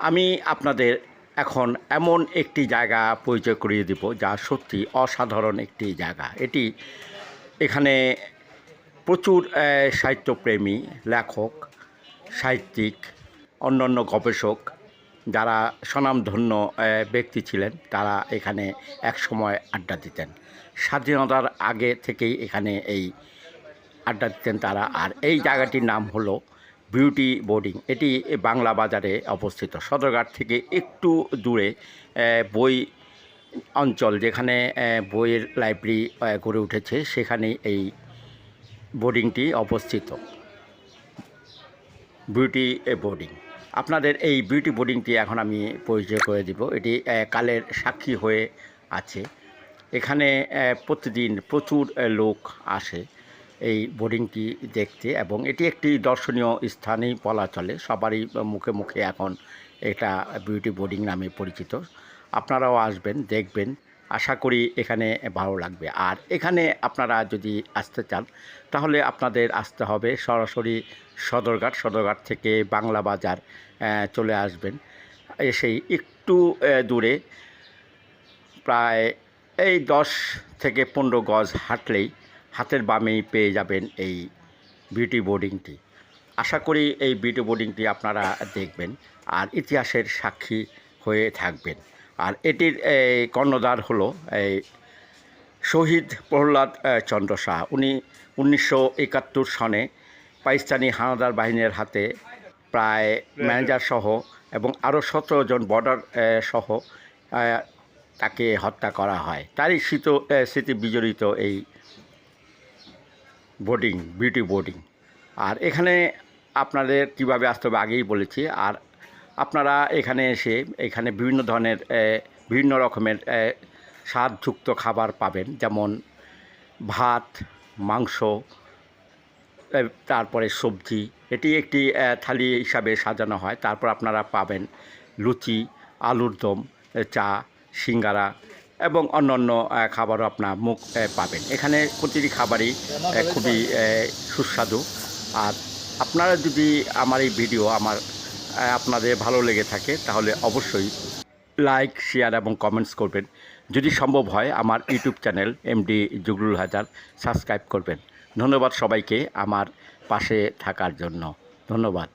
আমি আপনাদের এখন এমন একটি জায়গা পরিচয় করিয়ে দিব যা সত্যি অসাধারণ একটি জায়গা। এখানে প্রচুর সাহিত্যপ্রেমী, লেখক, সাহিত্যিক, অন্যান্য গবেষক যারা স্বনামধন্য ব্যক্তি ছিলেন, তারা এখানে একসময় আড্ডা দিতেন। স্বাধীনতার আগে থেকেই এখানে এই আড্ডা দিতেন তারা। আর এই জায়গাটির নাম হলো বিউটি বোর্ডিং। এটি বাংলা বাজারে অবস্থিত। সদরঘাট থেকে একটু দূরে বই অঞ্চল, যেখানে বইয়ের লাইব্রেরি গড়ে উঠেছে, সেখানেই এই বোর্ডিংটি অবস্থিত। বিউটি বোর্ডিং, আপনাদের এই বিউটি বোর্ডিংটি এখন আমি পরিচয় করে দিব। এটি কালের সাক্ষী হয়ে আছে। এখানে প্রতিদিন প্রচুর লোক আসে এই বোর্ডিংটি দেখতে, এবং এটি একটি দর্শনীয় স্থানেই বলা চলে। সবারই মুখে মুখে এখন এটা বিউটি বোর্ডিং নামে পরিচিত। আপনারাও আসবেন, দেখবেন, আশা করি এখানে ভালো লাগবে। আর এখানে আপনারা যদি আসতে চান তাহলে আপনাদের আসতে হবে সরাসরি সদরঘাট থেকে বাংলা বাজার চলে আসবেন। এসেই একটু দূরে প্রায় এই 10 থেকে 15 গজ হাঁটলেই হাতের বামেই পেয়ে যাবেন এই বিউটি বোর্ডিংটি। আশা করি এই বিউটি বোর্ডিংটি আপনারা দেখবেন আর ইতিহাসের সাক্ষী হয়ে থাকবেন। আর এটির কর্ণধার হলো শহীদ প্রহ্লাদ চন্দ্র শাহ। উনি 1971 সনে পাকিস্তানি হানাদার বাহিনীর হাতে প্রায় ম্যানেজার সহ এবং আরও 17 জন বর্ডার সহ তাকে হত্যা করা হয়। তারই স্মৃতি বিজড়িত এই বিউটি বোর্ডিং। আর এখানে আপনাদের কীভাবে আসতে হবে আগেই বলেছি। আর আপনারা এখানে এসে এখানে বিভিন্ন রকমের স্বাদযুক্ত খাবার পাবেন, যেমন ভাত, মাংস, তারপরে সবজি। এটি একটি থালি হিসাবে সাজানো হয়। তারপর আপনারা পাবেন লুচি, আলুর দম, চা, সিঙ্গারা এবং অন্যান্য খাবারও আপনার পাবেন। এখানে প্রতিটি খাবারই খুবই সুস্বাদু। আর আপনারা যদি আমার এই ভিডিও আপনাদের ভালো লেগে থাকে তাহলে অবশ্যই লাইক, শেয়ার এবং কমেন্টস করবেন। যদি সম্ভব হয় আমার YouTube channel MD Juglul Haider subscribe করবেন। ধন্যবাদ সবাইকে আমার পাশে থাকার জন্য। ধন্যবাদ।